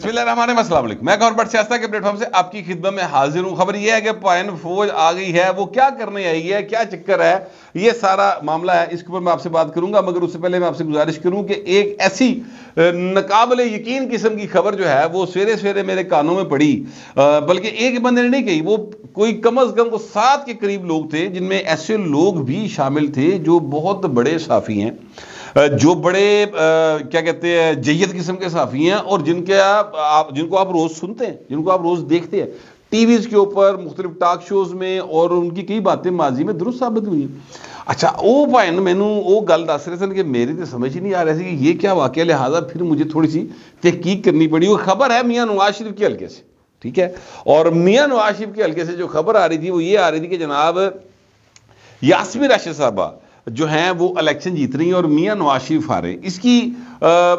بسم اللہ الرحمن الرحیم، السلام علیکم، میں گورنمنٹ سیاست کے پلیٹ فارم سے آپ کی خدمت میں حاضر ہوں۔ خبر یہ ہے کہ پائن فوج آ گئی ہے، وہ کیا کرنے آئی ہے، کیا چکر ہے، یہ سارا معاملہ ہے، اس کے اوپر میں آپ سے بات کروں گا۔ مگر اس سے پہلے میں آپ سے گزارش کروں کہ ایک ایسی ناقابل یقین قسم کی خبر جو ہے وہ سویرے سویرے میرے کانوں میں پڑی، بلکہ ایک بندے نے نہیں کہی، وہ کوئی کم از کم 7 کے قریب لوگ تھے، جن میں ایسے لوگ بھی شامل تھے جو بہت بڑے صحافی ہیں، جو بڑے کیا کہتے ہیں جید قسم کے صحافی ہیں، اور جن کو آپ روز سنتے ہیں، جن کو آپ روز دیکھتے ہیں ٹی ویز کے اوپر، مختلف ٹاک شوز میں، اور ان کی کئی باتیں ماضی میں درست ثابت ہوئی ہیں۔ اچھا وہ بھائن مینوں وہ گل دس رہے تھے کہ میری تو سمجھ ہی نہیں آ رہی تھی کہ یہ کیا واقعہ، لہٰذا پھر مجھے تھوڑی سی تحقیق کرنی پڑی۔ وہ خبر ہے میاں نواز شریف کے حلقے سے، ٹھیک ہے، اور میاں نواز شریف کے حلقے سے جو خبر آ رہی تھی وہ یہ آ رہی تھی کہ جناب یاسمین راشد صاحبہ جو ہیں وہ الیکشن جیت رہی ہیں اور میاں نواز شریف ہارے ہیں۔ اس کی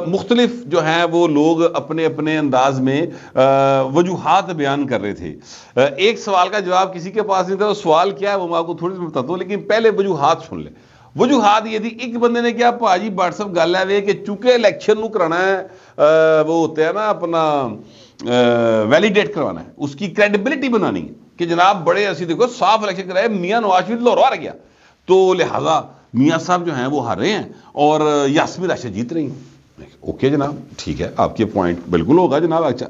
مختلف جو ہیں وہ لوگ اپنے اپنے انداز میں وجوہات بیان کر رہے تھے۔ ایک سوال کا جواب کسی کے پاس نہیں تھا، وہ سوال کیا ہے وہ میں آپ کو تھوڑی سی بتاتا ہوں، لیکن پہلے وجوہات سن لیں۔ وجوہات یہ تھی، ایک بندے نے کیا پاجی واٹس ایپ گل ہے کہ چونکہ الیکشن نو کرانا ہے، وہ ہوتا ہے نا اپنا ویلیڈیٹ کروانا ہے، اس کی کریڈیبلٹی بنانی ہے کہ جناب بڑے ایسی دیکھو صاف الیکشن کرائے، میاں نواز شریف لاہور ہار گیا، تو لہٰذا میاں صاحب جو ہیں وہ ہار رہے ہیں اور یاسمین راشد جیت رہی ہیں۔ اوکے جناب، ٹھیک ہے، آپ کے پوائنٹ بالکل ہوگا جناب۔ اچھا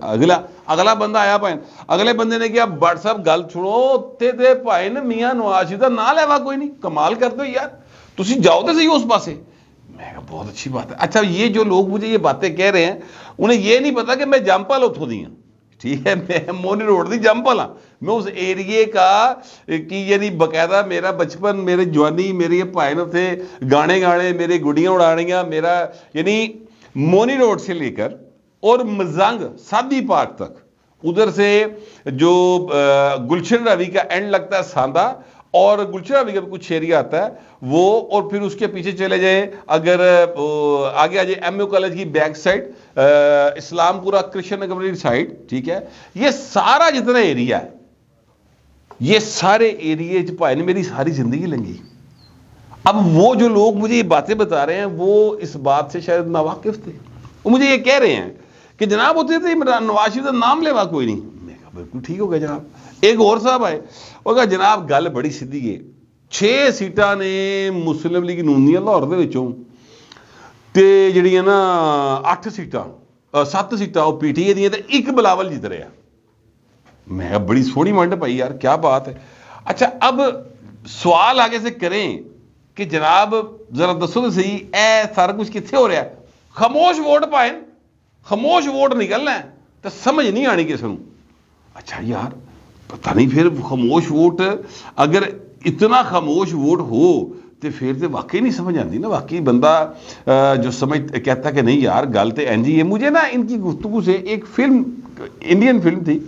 اگلا بندہ آیا پائن، اگلے بندے نے کیا واٹس ایپ گل چھوڑو تے پائن میاں نواز شریف کا نام لیوا کوئی نہیں، کمال کر دو یار، تسی جاؤ تو صحیح اس پاسے۔ میں کہا بہت اچھی بات ہے۔ اچھا یہ جو لوگ مجھے یہ باتیں کہہ رہے ہیں انہیں یہ نہیں پتا کہ میں جمپل اتھوں دی ہوں، ٹھیک ہے، میں مونی روڈ دی جمپل ہاں، میں اس ایریے کا کی یعنی باقاعدہ میرا بچپن، میری جوانی، میرے یہ پائن تھے گانے میرے گڈیاں اڑانیاں، میرا یعنی مونی روڈ سے لے کر اور مزنگ سادی پارک تک، ادھر سے جو گلشن روی کا اینڈ لگتا ہے ساندہ، اور گلشن روی کا بھی کچھ ایریا آتا ہے وہ، اور پھر اس کے پیچھے چلے جائیں اگر آگے آ جائے ایم یو کالج کی بیک سائڈ، اسلام پورہ کرسچن کمیونٹی سائڈ، ٹھیک ہے، یہ سارا جتنا ایریا ہے، یہ سارے ایریے پائے میری ساری زندگی لنگی۔ اب وہ جو لوگ مجھے یہ باتیں بتا رہے ہیں وہ اس بات سے شاید ناواقف تھے، وہ مجھے یہ کہہ رہے ہیں کہ جناب ہوتے تھے نواز شریف کا نام لیوا کوئی نہیں۔ میں کہا بالکل ٹھیک ہو گیا جناب۔ ایک اور صاحب آئے، وہ کہا جناب گل بڑی سیدھی ہے، 6 سیٹاں نے مسلم لیگ نون دیاں لاہور دے وچوں، تے جڑیاں نا 8 سیٹاں 7 سیٹاں وہ پی ٹی اے دیاں تے 1 بلاول جیت رہے ہیں۔ میں کہا بڑی سونی منڈ پائی یار، کیا بات ہے۔ اچھا اب سوال آگے سے کریں کہ جناب ذرا دسو تو صحیح اے سارا کچھ کتنے ہو رہا ہے؟ خاموش ووٹ پائیں، خاموش ووٹ نکلنا ہے تو سمجھ نہیں آنی کسی کو۔ اچھا یار پتہ نہیں پھر خاموش ووٹ، اگر اتنا خاموش ووٹ ہو تو پھر تو واقعی نہیں سمجھ آتی نا، واقعی بندہ جو سمجھ کہتا کہ نہیں یار گل تو اینجی ہے۔ مجھے نا ان کی گفتگو سے ایک فلم، انڈین فلم تھی،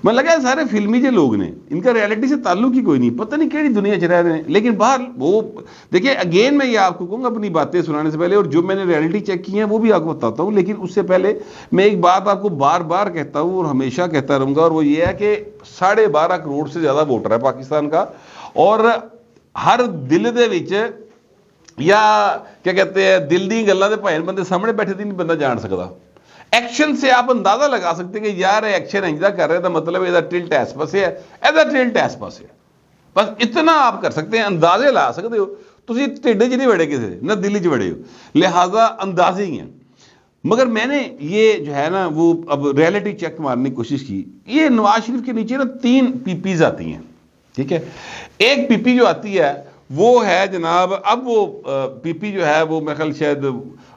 میں لگا سارے فلمی جو لوگ نے ان کا ریالٹی سے تعلق ہی کوئی نہیں، پتہ نہیں کیڑی دنیا چ رہ رہے ہیں۔ لیکن باہر وہ دیکھیے اگین میں یہ آپ کو کہوں گا اپنی باتیں سنانے سے پہلے، اور جو میں نے ریالٹی چیک کی ہیں وہ بھی آپ کو بتاتا ہوں، لیکن اس سے پہلے میں ایک بات آپ کو بار بار کہتا ہوں اور ہمیشہ کہتا رہوں گا، اور وہ یہ ہے کہ 12.5 کروڑ سے زیادہ ووٹر ہے پاکستان کا، اور ہر دل دے وچ یا کیا کہتے ہیں دل دی گلاں دے بھائن بندے سامنے بیٹھے دی نہیں بندہ جان سکتا۔ ایکشن سے آپ اندازہ لگا سکتے کہ یار ایکشن انجدہ کر رہے تھا، مطلب یہ ٹلٹ ایس پاسے ہے، ایسا ٹلٹ ایس پاسے ہے، بس اتنا آپ کر سکتے ہیں، اندازے لا سکتے ہو۔ تسی ٹھڈے چ نہیں بڑے کسی نہ دلی چ بڑے ہو، لہٰذا اندازے ہی ہیں۔ مگر میں نے یہ جو ہے نا وہ اب ریالٹی چیک مارنے کی کوشش کی، یہ نواز شریف کے نیچے نا 3 پی پیز آتی ہیں، ٹھیک ہے۔ ایک پی پی جو آتی ہے وہ ہے جناب، اب وہ پی پی جو ہے وہ میرے خیال شاید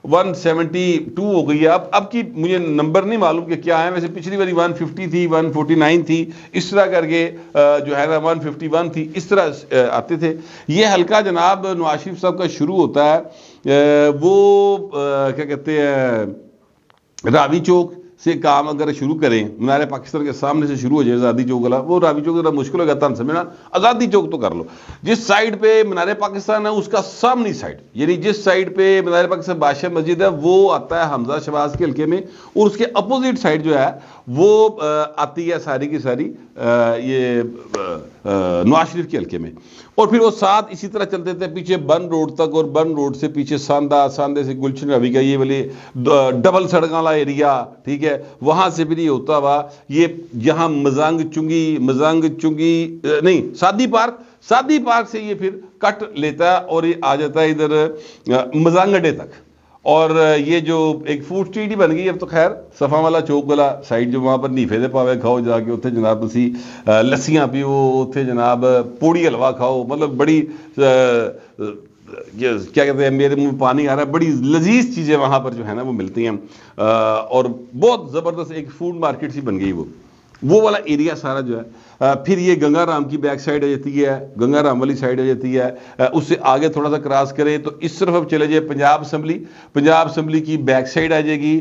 172 ہو گئی ہے، اب کی مجھے نمبر نہیں معلوم کہ کیا ہے، ویسے پچھلی باری 150 تھی، 149 تھی، اس طرح کر کے جو ہے نا 151 تھی، اس طرح آتے تھے۔ یہ حلقہ جناب نواز شریف صاحب کا شروع ہوتا ہے، وہ کیا کہتے ہیں راوی چوک سے کام اگر شروع کریں، مینار پاکستان کے سامنے سے شروع ہو جائے آزادی چوک والا، وہ راوی چوک ذرا مشکل ہوگا تھا سمجھنا، آزادی چوک تو کر لو، جس سائڈ پہ مینار پاکستان ہے اس کا سامنی سائڈ، یعنی جس سائڈ پہ مینار پاکستان بادشاہ مسجد ہے وہ آتا ہے حمزہ شہباز کے حلقے میں، اور اس کے اپوزٹ سائڈ جو ہے وہ آتی ہے ساری کی ساری یہ نواز شریف کے حلقے میں۔ اور پھر وہ ساتھ اسی طرح چلتے تھے پیچھے بن روڈ تک، اور بن روڈ سے پیچھے ساندہ، ساندے سے گلشن روی کا یہ والی ڈبل سڑک والا ایریا، ٹھیک ہے، وہاں سے پھر یہ ہوتا ہوا یہ یہاں مزنگ چنگی نہیں سادی پارک سے یہ پھر کٹ لیتا ہے اور یہ آ جاتا ہے ادھر مزنگ اڈے تک. اور یہ جو ایک فوڈ اسٹریٹ ہی بن گئی اب تو خیر، صفا والا چوک والا سائڈ جو وہاں پر نیفے دے پاوے کھاؤ جا کے اتنے جناب تسی لسیاں پیو، اتنے جناب پوڑی حلوا کھاؤ، مطلب بڑی کیا کہتے ہیں، میرے منہ میں پانی آ رہا ہے، بڑی لذیذ چیزیں وہاں پر جو ہے نا وہ ملتی ہیں، اور بہت زبردست ایک فوڈ مارکیٹ سی بن گئی وہ والا ایریا سارا جو ہے. پھر یہ گنگا رام کی بیک سائڈ آ جاتی ہے، گنگا رام والی سائڈ آ جاتی ہے. اس سے آگے تھوڑا سا کراس کریں تو اس طرف اب چلے جائے پنجاب اسمبلی کی بیک سائڈ آ جائے گی،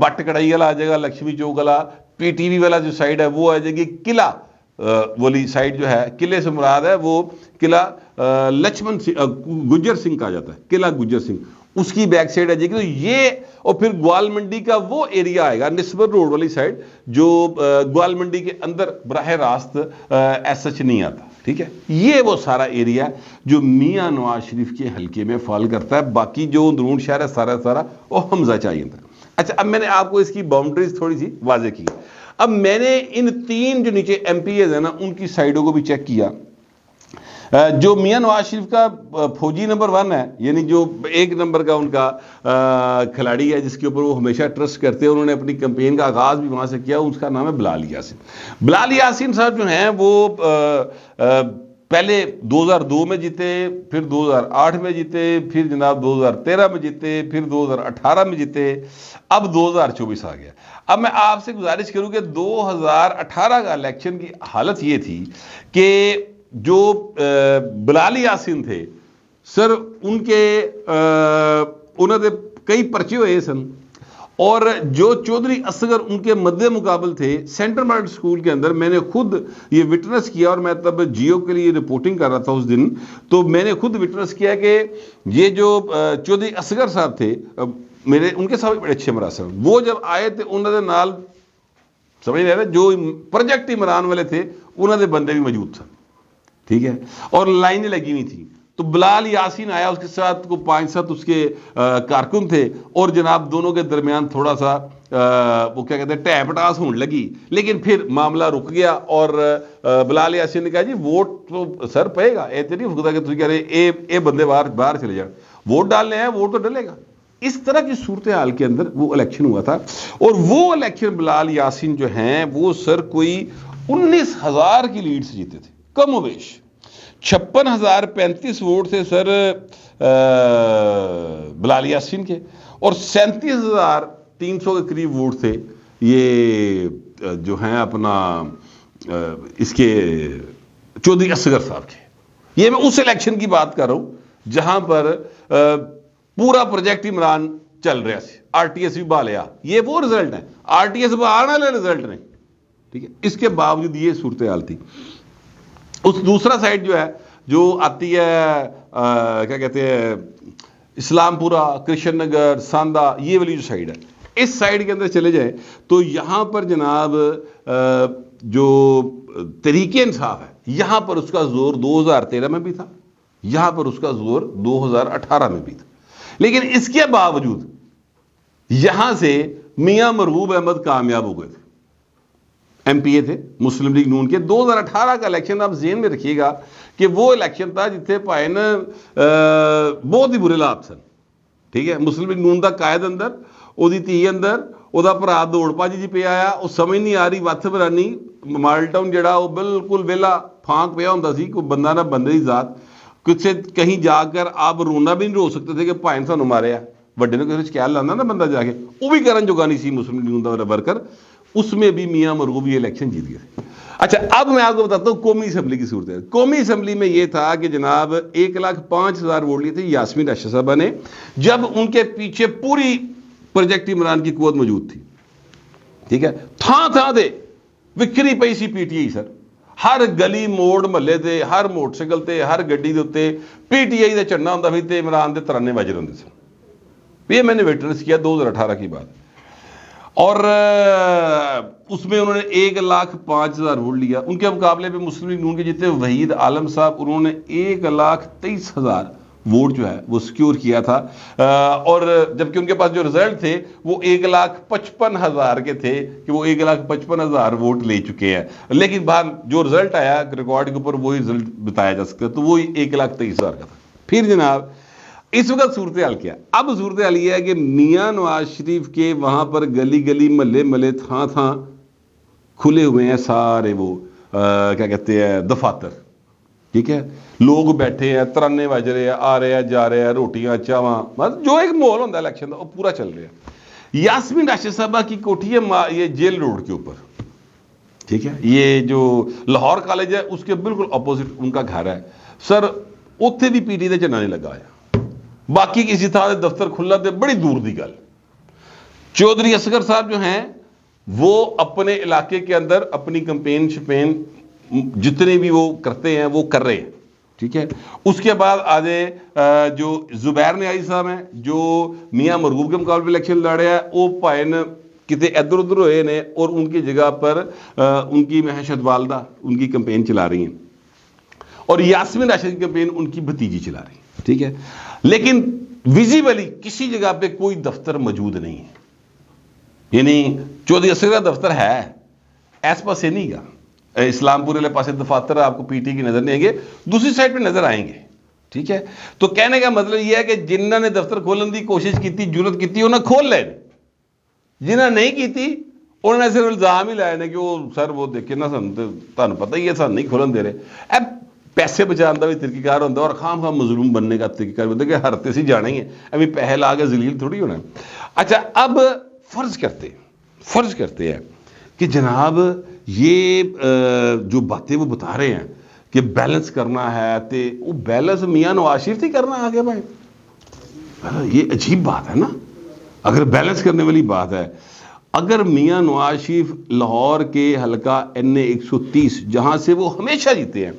بٹ کڑائی والا آ جائے گا، لکشمی چوک والا، پی ٹی وی والا جو سائڈ ہے وہ آ جائے گی، قلعہ والی سائڈ جو ہے، قلعے سے مراد ہے وہ قلعہ لچمن گجر سنگھ کہا جاتا ہے، قلعہ گجر سنگھ، اس کی بیک سائڈ آ جائے گی. تو یہ اور پھر گوال منڈی کا وہ ایریا آئے گا نسبت روڈ والی سائڈ جو گوال منڈی کے اندر براہ راست ایس سچ نہیں آتا، ٹھیک ہے. یہ وہ سارا ایریا جو میاں نواز شریف کے حلقے میں فال کرتا ہے. باقی جو اندرون شہر ہے سارا وہ حمزہ چاہیے تھا. اچھا، اب میں نے آپ کو اس کی باؤنڈریز تھوڑی سی واضح کی. اب میں نے ان 3 جو نیچے ایم پی ایز ہیں نا ان کی سائڈوں کو بھی چیک کیا. جو میاں نواز شریف کا فوجی نمبر 1 ہے، یعنی جو 1 نمبر کا ان کا کھلاڑی ہے جس کے اوپر وہ ہمیشہ ٹرسٹ کرتے ہیں، انہوں نے اپنی کمپین کا آغاز بھی وہاں سے کیا، اس کا نام ہے بلال یاسین. بلال یاسین صاحب جو ہیں وہ پہلے 2002 میں جیتے، پھر 2008 میں جیتے، پھر جناب 2013 میں جیتے، پھر 2018 میں جیتے، اب 2024 آ گیا. اب میں آپ سے گزارش کروں کہ 2018 کا الیکشن کی حالت یہ تھی کہ جو بلال یاسین تھے سر، انہوں نے کئی پرچے ہوئے سن، اور جو چودھری اصغر ان کے مد مقابل تھے سینٹرل ماڈل اسکول کے اندر. میں نے خود یہ وٹنس کیا، اور میں تب جیو کے لیے رپورٹنگ کر رہا تھا اس دن، تو میں نے خود وٹنس کیا کہ یہ جو چودھری اصغر صاحب تھے، ان کے ساتھ بڑے اچھے مراسل، وہ جب آئے تھے انہوں نے نال سمجھ رہے جو پروجیکٹ عمران والے تھے انہوں نے بندے بھی موجود تھا، ٹھیک ہے، اور لائنیں لگی ہوئی تھیں. تو بلال یاسین آیا، اس کے ساتھ کو 5-7 اس کے کارکن تھے، اور جناب دونوں کے درمیان تھوڑا سا وہ کیا کہتے ہیں ٹہ پٹاس ہونے لگی، لیکن پھر معاملہ رک گیا. اور بلال یاسین نے کہا جی ووٹ تو سر پائے گا، ایسے نہیں ہوتا کہ تم کہہ رہے اے بندے باہر چلے جائیں، ووٹ ڈالنے ہیں، ووٹ تو ڈلے گا. اس طرح کی صورتحال کے اندر وہ الیکشن ہوا تھا. اور وہ الیکشن بلال یاسین جو ہیں وہ سر کوئی 19,000 کی لیڈ سے جیتے تھے، کم و بیش 56,035 ووٹ تھے سر بلال یاسین کے، اور 37,300 کے قریب ووٹ تھے یہ جو ہیں اپنا اس کے چودھری اصغر صاحب کے. یہ میں اس الیکشن کی بات کر رہا ہوں جہاں پر پورا پروجیکٹ عمران چل رہا سی، آر ٹی ایس بھی بھالیا. یہ وہ رزلٹ ہے، آر ٹی ایس بھالنے والے رزلٹ نہیں، ٹھیک ہے. اس کے باوجود یہ صورتحال تھی. اس دوسرا سائڈ جو ہے جو آتی ہے کیا کہتے ہیں اسلام پورہ، کرشن نگر، ساندہ، یہ والی جو سائڈ ہے، اس سائڈ کے اندر چلے جائیں تو یہاں پر جناب جو تحریک انصاف ہے یہاں پر اس کا زور 2013 میں بھی تھا، یہاں پر اس کا زور 2018 میں بھی تھا. لیکن اس کے باوجود یہاں سے میاں مرغوب احمد کامیاب ہو گئے تھے، ایم پی اے تھے مسلم لیگ نون کے. 2018 کا الیکشن آپ ذہن میں رکھیے گا کہ وہ الیکشن تھا جتنے پائے نا بہت ہی برے حالات سن، ٹھیک ہے. مسلم لیگ نون دا قائد اندر، وہ تھی اندر، وہ بھرا دوڑ پاجی جی پہ آیا، وہ سمجھ نہیں آ رہی وت برانی ماڈل ٹاؤن جڑا وہ بالکل ویلا پھانک پیا ہوتا سی، کوئی بندہ نہ بندے کی ذات. کچھ کہیں جا کر آپ رونا بھی نہیں رو سکتے تھے کہ بھائی سانو مارے ہے، وڈے نے کسی خیال لانا نا بندہ جا کے، وہ بھی کرن جوگا نہیں سی مسلم لیگ نون دا ورکر. اس میں بھی میاں مرغوب یہ الیکشن جیت گئے. اچھا، اب میں آپ کو بتاتا ہوں قومی اسمبلی کی صورت ہے. قومی اسمبلی میں یہ تھا کہ جناب 1,05,000 ووٹ لیے تھے یاسمین اشرف صاحبہ نے، جب ان کے پیچھے پوری پروجیکٹ عمران کی قوت موجود تھی، ٹھیک ہے. تھان دے وکری پئی سی پی ٹی آئی سر، ہر گلی موڑ محلے تے، ہر موٹر سائیکل تے، ہر گڈی دے اوتے پی ٹی آئی دا جھنڈا ہوندا سی تے عمران دے ترانے وج رہے ہوندے سن. یہ میں نے وٹنس کیا 2018 کی بات. اور اس میں انہوں نے 1,05,000 ووٹ لیا. ان کے مقابلے پہ مسلم لیگ نون کے جتنے وحید عالم صاحب, انہوں نے 1,23,000 ووٹ جو ہے وہ سیکیور کیا تھا, اور جبکہ ان کے پاس جو رزلٹ تھے وہ 1,55,000 کے تھے کہ وہ 1,55,000 ووٹ لے چکے ہیں. لیکن باہر جو رزلٹ آیا ریکارڈ کے اوپر وہی رزلٹ بتایا جا سکتا ہے, تو وہی 1,23,000 کا تھا. پھر جناب اس وقت صورتحال کیا؟ اب صورتحال یہ ہے کہ میاں نواز شریف کے وہاں پر گلی گلی محلے محلے تھاں تھاں کھلے ہوئے ہیں سارے وہ کیا کہتے ہیں دفاتر. ٹھیک ہے, لوگ بیٹھے ہیں, ترانے بج رہے ہیں, آ رہے ہیں جا رہے ہیں, روٹیاں چاواں, مطلب جو ایک ماحول ہوتا ہے الیکشن کا وہ پورا چل رہا ہے. یاسمین راشد صاحبہ کی کوٹھی ہے یہ جیل روڈ کے اوپر. ٹھیک ہے, یہ جو لاہور کالج ہے اس کے بالکل اپوزٹ ان کا گھر ہے. سر اتنے بھی پی ٹی دے جھنڈا نہیں لگایا, باقی کسی طرح دفتر کھلا تے بڑی دور دی گل. چودھری اصغر صاحب جو ہیں وہ اپنے علاقے کے اندر اپنی کمپین شپین جتنے بھی وہ کرتے ہیں وہ کر رہے ہیں. ٹھیک ہے, اس کے بعد آجے جو زبیر نیازی صاحب ہیں جو میاں مرغوب کے مقابلے الیکشن لڑے ہیں, وہ پائن کتے ادھر ادھر ہوئے نے اور ان کی جگہ پر ان کی محشد والدہ ان کی کمپین چلا رہی ہیں, اور یاسمین راشد کی کمپین ان کی بھتیجی چلا رہی ہے. ٹھیک ہے, لیکن ویزیبلی کسی جگہ پہ کوئی دفتر موجود نہیں ہے. یعنی چودھری اصغر کا دفتر ہے, ایس پاس سے نہیں گا, اسلام پورے پاس دفاتر آپ کو پی ٹی کی نظر نہیں آئیں گے, دوسری سائڈ پہ نظر آئیں گے. ٹھیک ہے, تو کہنے کا مطلب یہ ہے کہ جنہوں نے دفتر کھولنے کی کوشش کی تھی, جرت کی تھی, انہیں کھول لے. جنہوں نے نہیں کی تھی انہوں نے صرف الزام ہی لائے کہ وہ سر وہ دیکھے نا سن تمہیں پتہ ہی ہے سن نہیں کھولن دے رہے. اب پیسے بچانے کا بھی طریقہ کار ہوتا ہے اور خام خام مظلوم بننے کا طریقہ کار ہوتا ہے کہ ہرتے سے جانا ہی ہے, ابھی پیسے لا کے ذلیل تھوڑی ہونا ہے. اچھا, اب فرض کرتے ہیں کہ جناب یہ جو باتیں وہ بتا رہے ہیں کہ بیلنس کرنا ہے, تو وہ بیلنس میاں نواز شریف ہی کرنا آگے بھائی. یہ عجیب بات ہے نا, اگر بیلنس کرنے والی بات ہے. اگر میاں نواز شریف لاہور کے حلقہ NA 130 جہاں سے وہ ہمیشہ جیتے ہیں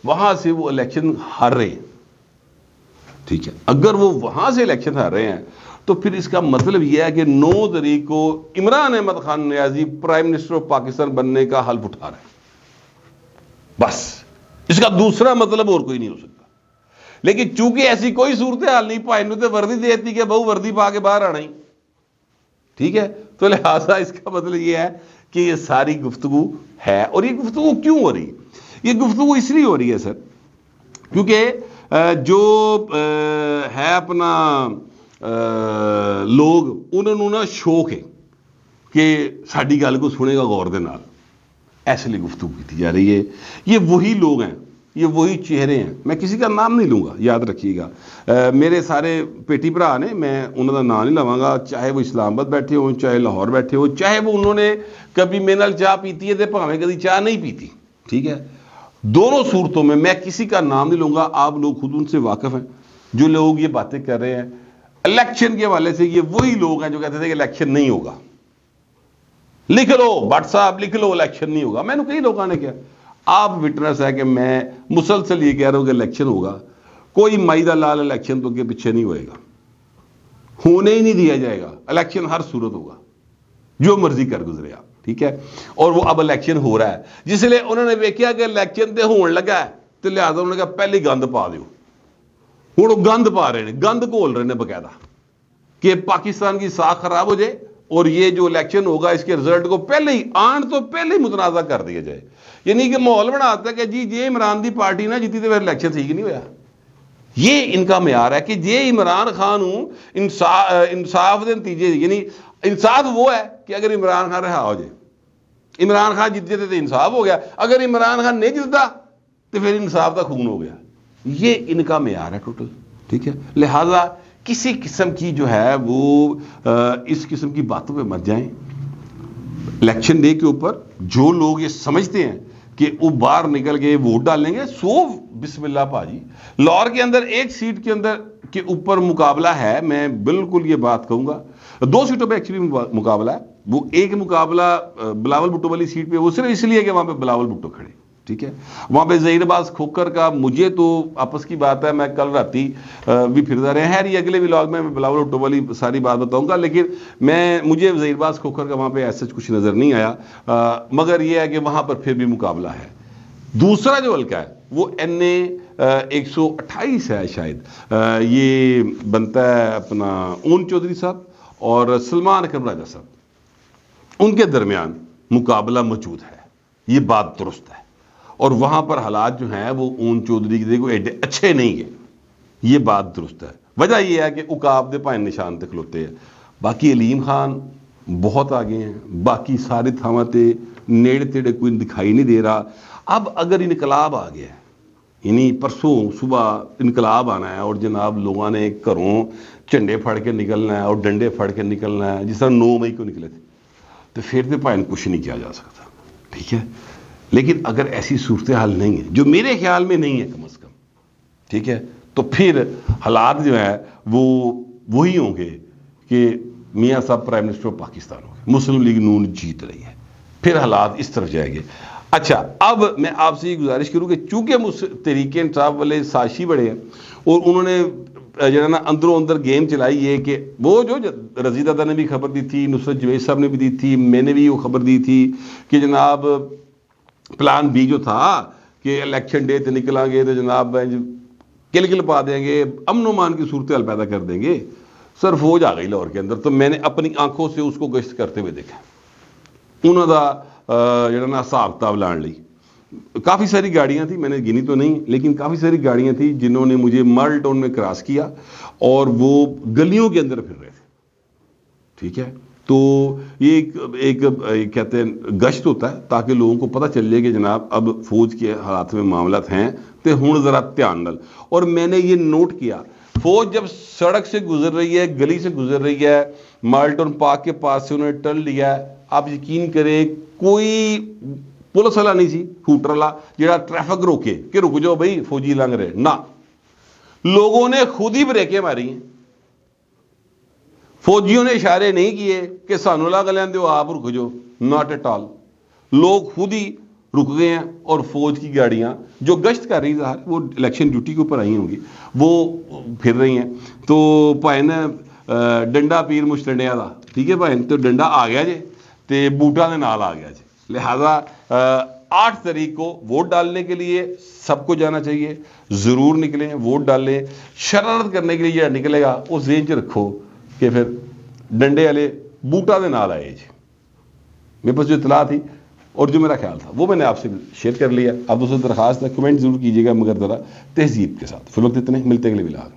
وہاں سے وہ الیکشن ہار رہے ہیں. ٹھیک ہے, اگر وہ وہاں سے الیکشن ہار رہے ہیں تو پھر اس کا مطلب یہ ہے کہ 9 تاریخ کو عمران احمد خان نیازی پرائم منسٹر آف پاکستان بننے کا حلف اٹھا رہے ہیں. بس اس کا دوسرا مطلب اور کوئی نہیں ہو سکتا. لیکن چونکہ ایسی کوئی صورتحال نہیں, پائنو تے وردی دیتی کہ بہو وردی پا کے باہر آنا ہی. ٹھیک ہے, تو لہٰذا اس کا مطلب یہ ہے کہ یہ ساری گفتگو ہے. اور یہ گفتگو کیوں ہو رہی ہے؟ یہ گفتگو اس لیے ہو رہی ہے سر کیونکہ جو ہے اپنا لوگ انہوں نے شوق ہے کہ ساڈی گل کو سنے گا غور دے نال, ایسے لیے گفتگو کی جا رہی ہے. یہ وہی لوگ ہیں, یہ وہی چہرے ہیں. میں کسی کا نام نہیں لوں گا, یاد رکھیے گا. میرے سارے پیٹی بھرا نے, میں انہوں کا نام نہیں لواں گا, چاہے وہ اسلام آباد بیٹھے ہوں, چاہے لاہور بیٹھے ہوں, چاہے وہ انہوں نے کبھی میرے نال چاہ پیتی ہے تو بھاویں کبھی چاہ نہیں پیتی. ٹھیک ہے, دونوں صورتوں میں کسی کا نام نہیں لوں گا, آپ لوگ خود ان سے واقف ہیں. جو لوگ یہ باتیں کر رہے ہیں الیکشن کے حوالے سے, یہ وہی لوگ ہیں جو کہتے تھے کہ الیکشن نہیں ہوگا. لکھ لو بٹ صاحب, لکھ لو الیکشن نہیں ہوگا. میں نے کئی لوگوں نے کیا, آپ وٹنس ہے کہ میں مسلسل یہ کہہ رہا ہوں کہ الیکشن ہوگا. کوئی مائی دا لال الیکشن تو کے پیچھے نہیں ہوئے گا, ہونے ہی نہیں دیا جائے گا. الیکشن ہر صورت ہوگا, جو مرضی کر گزرے آپ. ٹھیک ہے, اور وہ اب الیکشن ہو رہا ہے, جس لیے انہوں نے دیکھا کہ الیکشن تے ہون لگا ہے تو لہٰذا انہوں نے کہا پہلے گند پا دیو. ہوں وہ گند پا رہے ہیں, گند گھول رہے ہیں باقاعدہ کہ پاکستان کی ساکھ خراب ہو جائے اور یہ جو الیکشن ہوگا اس کے رزلٹ کو پہلے ہی آن تو پہلے ہی متنازع کر دیا جائے. یعنی کہ ماحول بناتا ہے کہ جی یہ عمران دی پارٹی نہ جیتی تو پھر الیکشن ٹھیک نہیں ہوا. یہ ان کا معیار ہے کہ یہ عمران خان ہوں انصاف دے نتیجے. یعنی انصاف وہ ہے کہ اگر عمران خان رہا ہو جائے, عمران خان جیت جاتے تو انصاف ہو گیا, اگر عمران خان نہیں جیتتا تو پھر انصاف کا خون ہو گیا. یہ ان کا معیار ہے ٹوٹل. ٹھیک ہے, لہٰذا کسی قسم کی جو ہے وہ اس قسم کی باتوں پہ مت جائیں. الیکشن ڈے کے اوپر جو لوگ یہ سمجھتے ہیں کہ وہ باہر نکل کے ووٹ ڈالیں گے, سو بسم اللہ پاجی. لاہور کے اندر ایک سیٹ کے اندر کے اوپر مقابلہ ہے, میں بالکل یہ بات کہوں گا. 2 سیٹوں پہ ایکچولی مقابلہ ہے. وہ ایک مقابلہ بلاول بھٹو والی سیٹ پہ وہ صرف اس لیے کہ وہاں پہ بلاول بھٹو کھڑے. ٹھیک ہے. وہاں پہ ظہیر عباس کھوکھر کا مجھے تو آپس کی بات ہے, میں کل راتی بھی پھرتا رہے ہیں, یہ اگلے ولاگ میں بلاول بھٹو والی ساری بات بتاؤں گا, لیکن مجھے ظہیر عباس کھوکھر کا وہاں پہ ایسا کچھ نظر نہیں آیا, مگر یہ ہے کہ وہاں پر پھر بھی مقابلہ ہے. دوسرا جو حلقہ ہے وہ NA 128 ہے شاید, یہ بنتا ہے اپنا اون چودھری صاحب اور سلمان اکرم راجہ صاحب, ان کے درمیان مقابلہ موجود ہے, یہ بات درست ہے. اور وہاں پر حالات جو ہیں وہ اون چودھری کے کو ایڈے اچھے نہیں ہیں, یہ بات درست ہے. وجہ یہ ہے کہ اکاب دے پائن نشان تے کھلوتے ہیں. باقی علیم خان بہت آگے ہیں, باقی سارے تھاواں تے نیڑے تیڑے کوئی دکھائی نہیں دے رہا. اب اگر انقلاب آ گیا ہے, یعنی پرسوں صبح انقلاب آنا ہے اور جناب لوگوں نے گھروں جھنڈے پھڑ کے نکلنا ہے اور ڈنڈے پھڑ کے نکلنا ہے, جس طرح 9 مئی کو نکلے تھے, تو پھر تو پائن کچھ نہیں کیا جا سکتا. ٹھیک ہے, لیکن اگر ایسی صورتحال نہیں ہے, جو میرے خیال میں نہیں ہے کم از کم, ٹھیک ہے, تو پھر حالات جو ہے وہ وہی ہوں گے کہ میاں صاحب پرائم منسٹر آف پاکستان ہوں گے, مسلم لیگ نون جیت رہی ہے, پھر حالات اس طرف جائیں گے. اچھا, اب میں آپ سے یہ گزارش کروں کہ چونکہ تحریک انصاف والے سازشی بڑے ہیں اور انہوں نے جو ہے نا اندروں اندر گیم چلائی ہے کہ وہ جو رضی دادا نے بھی خبر دی تھی, نصرت جوید صاحب نے بھی دی تھی, میں نے بھی وہ خبر دی تھی کہ جناب پلان بی جو تھا کہ الیکشن ڈے تے نکلیں گے تو جناب کل پا دیں گے, امن و امان کی صورتحال پیدا کر دیں گے. سر فوج آ گئی لاہور کے اندر, تو میں نے اپنی آنکھوں سے اس کو گشت کرتے ہوئے دیکھا. انہوں کا جو نا حساب کتاب لان لی, کافی ساری گاڑیاں تھیں, میں نے گنی تو نہیں, لیکن کافی ساری گاڑیاں تھیں جنہوں نے مجھے مارل ٹاؤن میں کراس کیا اور وہ گلیوں کے اندر پھر رہے تھے. ٹھیک ہے, تو یہ ایک کہتے ہیں گشت ہوتا ہے تاکہ لوگوں کو پتہ چل جائے کہ جناب اب فوج کے ہاتھ میں معاملات ہیں تو ہوں ذرا دھیان نال. اور میں نے یہ نوٹ کیا, فوج جب سڑک سے گزر رہی ہے, گلی سے گزر رہی ہے, مارل ٹاؤن پارک کے پاس سے انہوں نے ٹرن لیا ہے, آپ یقین کریں کوئی پولیس والا نہیں سی, ہوٹر والا جہاں ٹریفک روکے کہ رک جاؤ بھائی فوجی لنگ رہے, نہ, لوگوں نے خود ہی بریکیں ماری ہیں. فوجیوں نے اشارے نہیں کیے کہ سانو لا گلیں دو آپ رک جاؤ, ناٹ ایٹ آل, لوگ خود ہی رک گئے ہیں. اور فوج کی گاڑیاں جو گشت کر رہی ہیں, وہ الیکشن ڈیوٹی کے اوپر آئی ہوں گی, وہ پھر رہی ہیں. تو پائن ڈنڈا پیر مشتنڈیا دا, ٹھیک ہے پائن, تو ڈنڈا آ گیا جے تے بوٹا دے نال آ گیا جے. لہذا 8 تاریخ کو ووٹ ڈالنے کے لیے سب کو جانا چاہیے, ضرور نکلیں, ووٹ ڈالیں. شرارت کرنے کے لیے جو نکلے گا وہ ذہن چ رکھو کہ پھر ڈنڈے والے بوٹا دے نال آئے جی. میرے پاس جو اطلاع تھی اور جو میرا خیال تھا وہ میں نے آپ سے شیئر کر لیا. اب دوسری درخواست ہے, کمنٹ ضرور کیجیے گا مگر ذرا تہذیب کے ساتھ. فی الوقت اتنے, ملتے اگلے ولاگ.